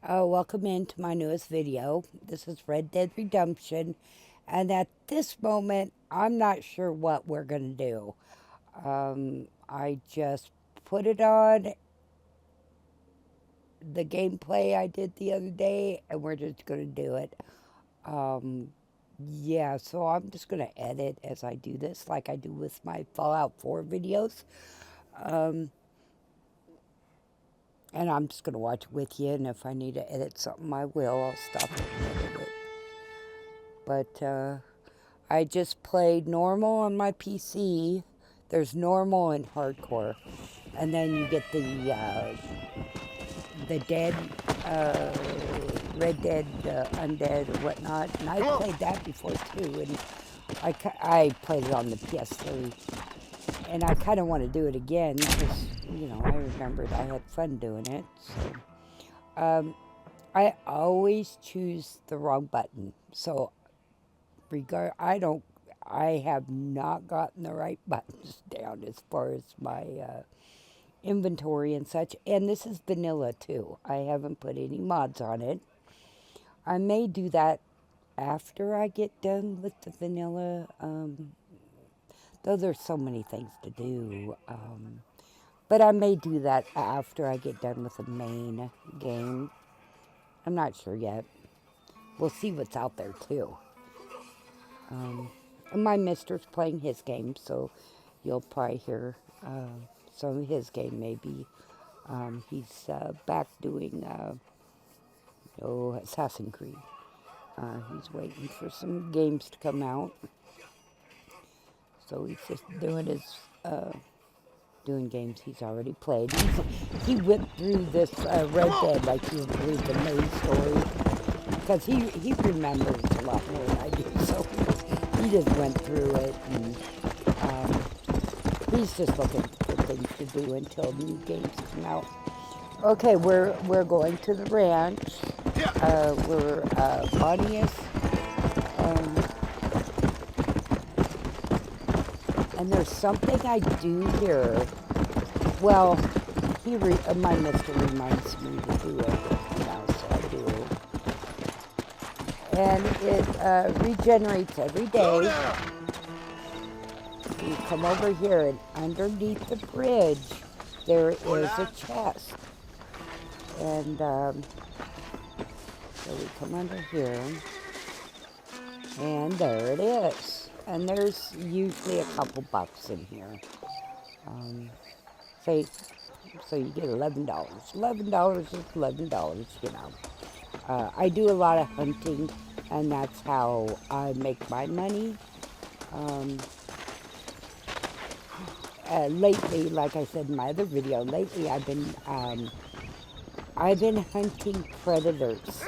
Welcome into my newest video. This is Red Dead Redemption, and at this moment, I'm not sure what we're going to do. I just put it on the gameplay I did the other day, and we're just going to do it. Yeah, so I'm just going to edit as I do this, like I do with my Fallout 4 videos. And I'm just going to watch it with you, and if I need to edit something, I will. I'll stop it and edit it. But I just played normal on my PC. There's normal and hardcore. And then you get the dead, Red Dead Undead or whatnot. And I played that before too. And I played it on the PS3. And I kind of want to do it again because, I remembered I had fun doing it. So I always choose the wrong button. So I have not gotten the right buttons down as far as my inventory and such. And this is vanilla too. I haven't put any mods on it. I may do that after I get done with the vanilla, though there's so many things to do. But I may do that after I get done with the main game. I'm not sure yet. We'll see what's out there too. And my mister's playing his game, so you'll probably hear some of his game maybe. He's back doing Assassin's Creed. He's waiting for some games to come out. So he's just doing his doing games he's already played. He whipped through this Red Dead like he would believe the main story, because he remembers a lot more than I do. So he just went through it, and he's just looking for things to do until new games come out. Okay, we're going to the ranch. We're Bonniest. And there's something I do here. Well, my mister reminds me to do it, so I do. And it regenerates every day. You come over here, and underneath the bridge, there is a chest. And so we come under here, and there it is. And there's usually a couple bucks in here. So you get $11. $11 is $11, I do a lot of hunting, and that's how I make my money. Lately, like I said in my other video, I've been hunting predators,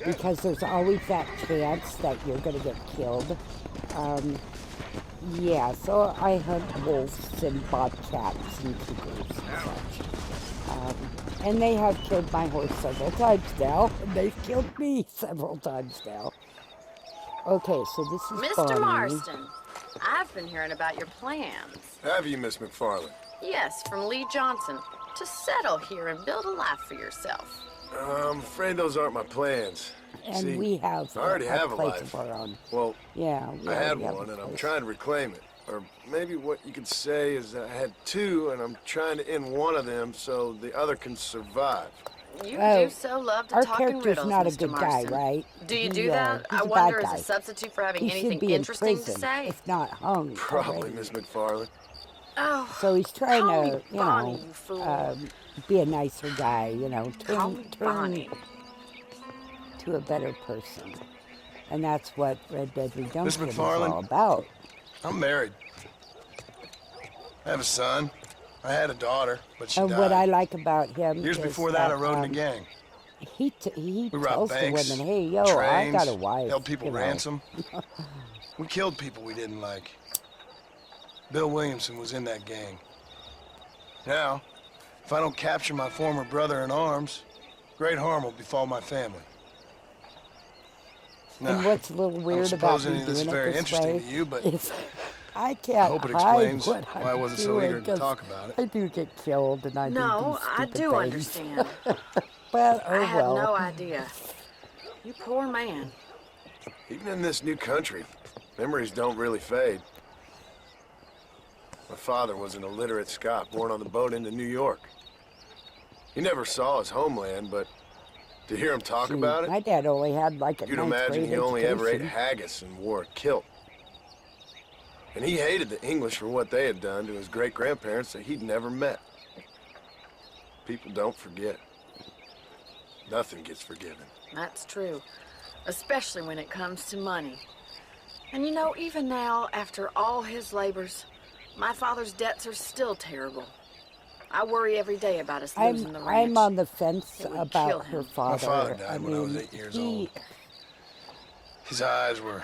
because there's always that chance that you're going to get killed. Yeah, so I hunt wolves and bobcats and cougars and such. And they have killed my horse several times now, and they've killed me several times now. Okay, so this is Mr. Bonnie. Marston, I've been hearing about your plans. Have you, Miss McFarland? Yes, from Lee Johnson, to settle here and build a life for yourself. I'm afraid those aren't my plans. And See, we have I already have a place life. of our own. Well, yeah, I had one, and I'm trying to reclaim it. Or maybe what you could say is that I had two, and I'm trying to end one of them so the other can survive. You do so love to talk in riddles, not a Mr. good guy, Marston. right? Do you do that? I wonder, as a substitute for having anything interesting to say? If not hung. Probably, already. Miss McFarland. Oh, So he's trying to, Bonnie, you fool. be a nicer guy, Call me turn Bonnie. to a better person. And that's what Red Dead Redemption is McFarland? all about. I'm married. I have a son. I had a daughter, but she And died. what I like about him Years is before that, I rode in a gang. He We robbed tells banks, the women, hey, yo, trains, I got a wife. held people ransom. We killed people we didn't like. Bill Williamson was in that gang. Now, if I don't capture my former brother in arms, great harm will befall my family. Now, And what's a little weird about suppose any me of this is doing very it this interesting way to you, but is I I can't hope it hide explains what why I I'm wasn't so doing, eager to 'cause talk about it. I do get killed and I do No, these I stupid do things. understand. But, I oh had well. no idea. You poor man. Even in this new country, memories don't really fade. My father was an illiterate Scot born on the boat into New York. He never saw his homeland, but to hear him talk See, about it, my dad only had like a you'd ninth imagine grade he only ever ate education. haggis and wore a kilt. And he hated the English for what they had done to his great-grandparents that he'd never met. People don't forget. Nothing gets forgiven. That's true. Especially when it comes to money. And you know, even now, after all his labors, my father's debts are still terrible. I worry every day about us losing the ranch. I'm on the fence It would about kill her him. father. My father died I when I was mean, 8 years old. His eyes were,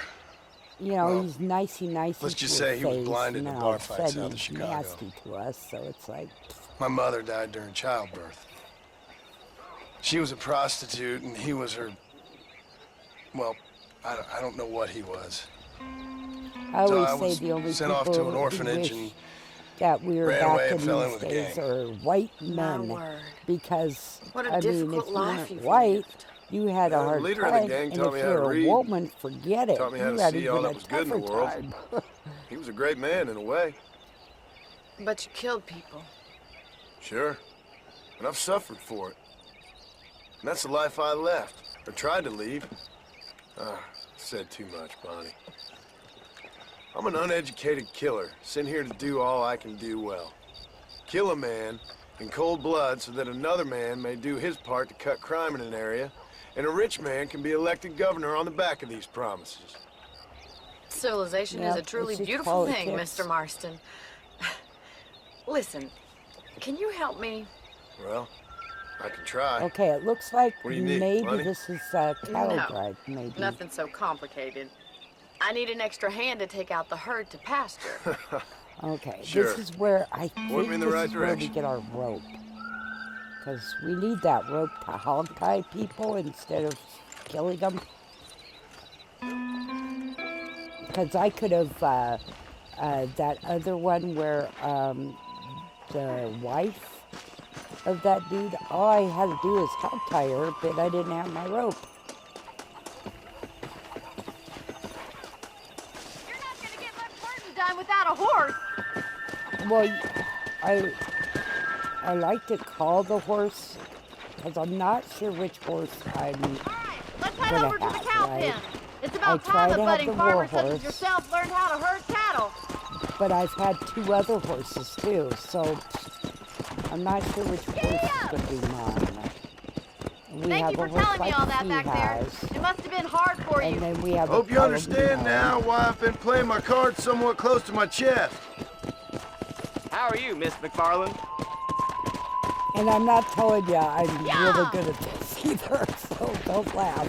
You know, well, he's nicey let's to just his say he was face, blinded and to then bar all of a fights sudden south of he's Chicago. nasty to us, so it's like, My mother died during childbirth. She was a prostitute, and he was her, well, I don't know what he was. I So always I say was the only sent off people to an orphanage who and wish that we were ran back away in and fell in these with a days gang. are white My men, word. because, What a I mean, if difficult you life weren't you've white, lived. you had a The hard leader of the time, gang and taught if me how to you're a read. woman, forget it. Taught me how You to had see all even that a was good in the tougher world. time. He was a great man in a way. But you killed people. Sure. And I've suffered for it. And that's the life I left, or tried to leave. Said too much, Bonnie. I'm an uneducated killer, sent here to do all I can do well. Kill a man in cold blood so that another man may do his part to cut crime in an area, and a rich man can be elected governor on the back of these promises. Civilization is Yep, a it's truly just beautiful thing, politics. Mr. Marston. Listen, can you help me? Well, I can try. Okay, it looks like What do you need, maybe money? this is a cattle No, drive, maybe. nothing so complicated. I need an extra hand to take out the herd to pasture. Okay, Sure. this is where I Point think me in the this right is where we direction. get our rope. Because we need that rope to hog tie people instead of killing them. Because I could have, that other one where the wife of that dude, all I had to do is hog tie her, but I didn't have my rope. You're not gonna get much work done without a horse. Well, I like to call the horse, because I'm not sure which horse I'm All right, let's head gonna over to the have, cow right? pen. It's about I try time a to have budding the farmer war such as horse. yourself learned how to herd cattle. But I've had 2 other horses too, so I'm not sure which horse is going to be mine. We Thank have you for a horse telling me like all that he back has, there. It must have been hard for you. and then we have Hope a you understand Palomino. now why I've been playing my cards somewhat close to my chest. How are you, Miss McFarland? And I'm not telling you I'm Yeah. really good at this either, so don't laugh.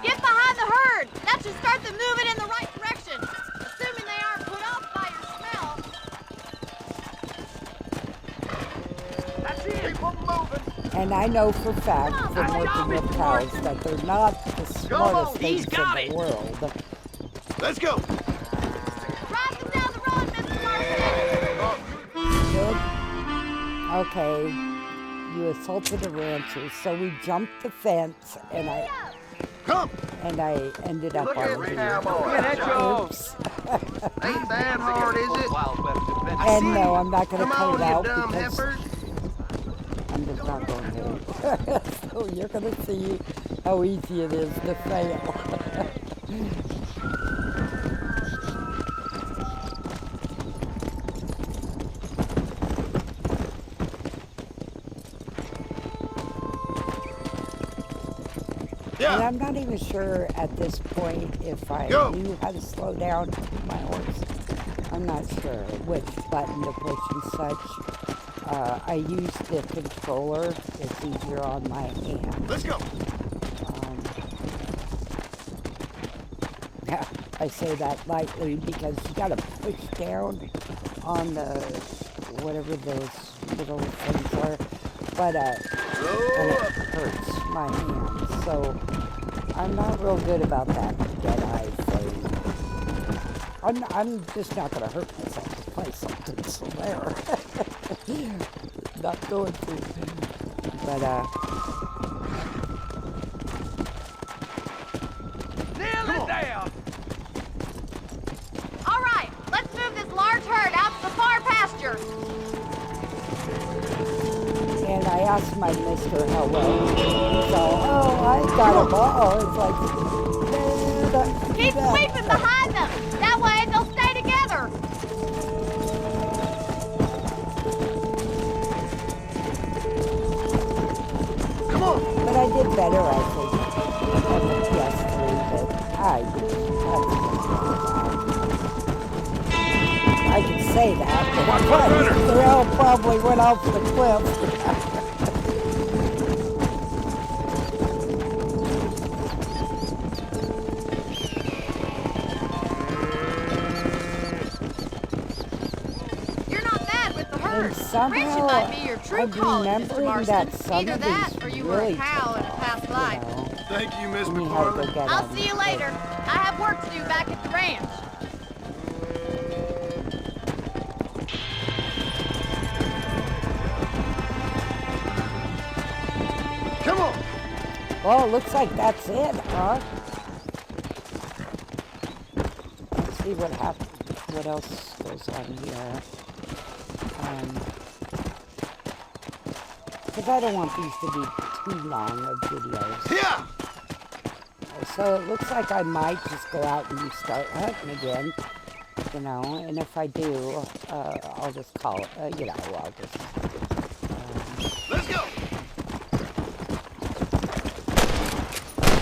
Get behind the herd. That should start them moving in the right direction. Assuming they aren't put off by your smell. That's it. Keep on moving. And I know for fact from working with cows that they're not the smartest he's things got in the it. world. Let's go. Drive them down the road, Mr. Marston. Good. Okay. You assaulted a rancher, so we jumped the fence, and I Come. ended up on the Echo. Oops. Ain't that hard, is it? Wild West adventure. And no, I'm not going to Come cut on, it you out dumb because heifers. I'm just not going to. So you're going to see how easy it is to fail. And I'm not even sure at this point if I Go. knew how to slow down my horse. I'm not sure which button to push and such. I use the controller. It's easier on my hand. Let's go. Yeah, I say that lightly because you got to push down on the whatever those little things are. But and it hurts my hand. So I'm not real good about that Deadeye thing. I'm just not gonna hurt myself to play something, so there. Not going to. But Nearly there. All right, let's move this large herd out to the far pasture. and I asked my mister how well. So, oh, I got them all. It's like, Keep sweeping behind them. That way they'll stay together. Come on! but I did better, I think, on the PS3. But I can say that, but they all probably went off the cliff. You're not bad with the herd. And somehow, Ranching might be your true I'm calling, Mr. remembering Marston. that some Either of that these or you really were a cow took in a past off, life. you know. Thank you, Miss And you had to go McFarland. get I'll them. see you later. I have work to do back at the ranch. Come on! Well, it looks like that's it, huh? Let's see what happens. What else goes on here? Because I don't want these to be too long of videos. Yeah! So it looks like I might just go out and start hunting again, you know. And if I do, I'll just call it, you know, I'll just. Let's go!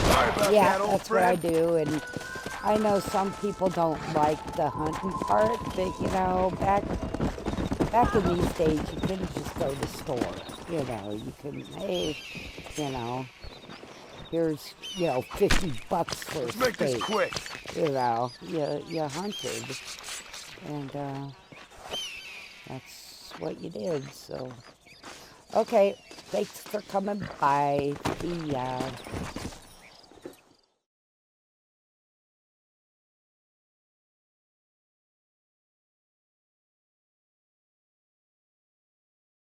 Sorry about Yeah, that, old that's what I friend. do, and I know some people don't like the hunting part, but you know, back in these days, you couldn't just go to the store. You know, you can, hey, you know, here's, you know, $50 for Let's a make this steak. quick. You know, you hunted, and that's what you did. So, okay, thanks for coming by. See ya.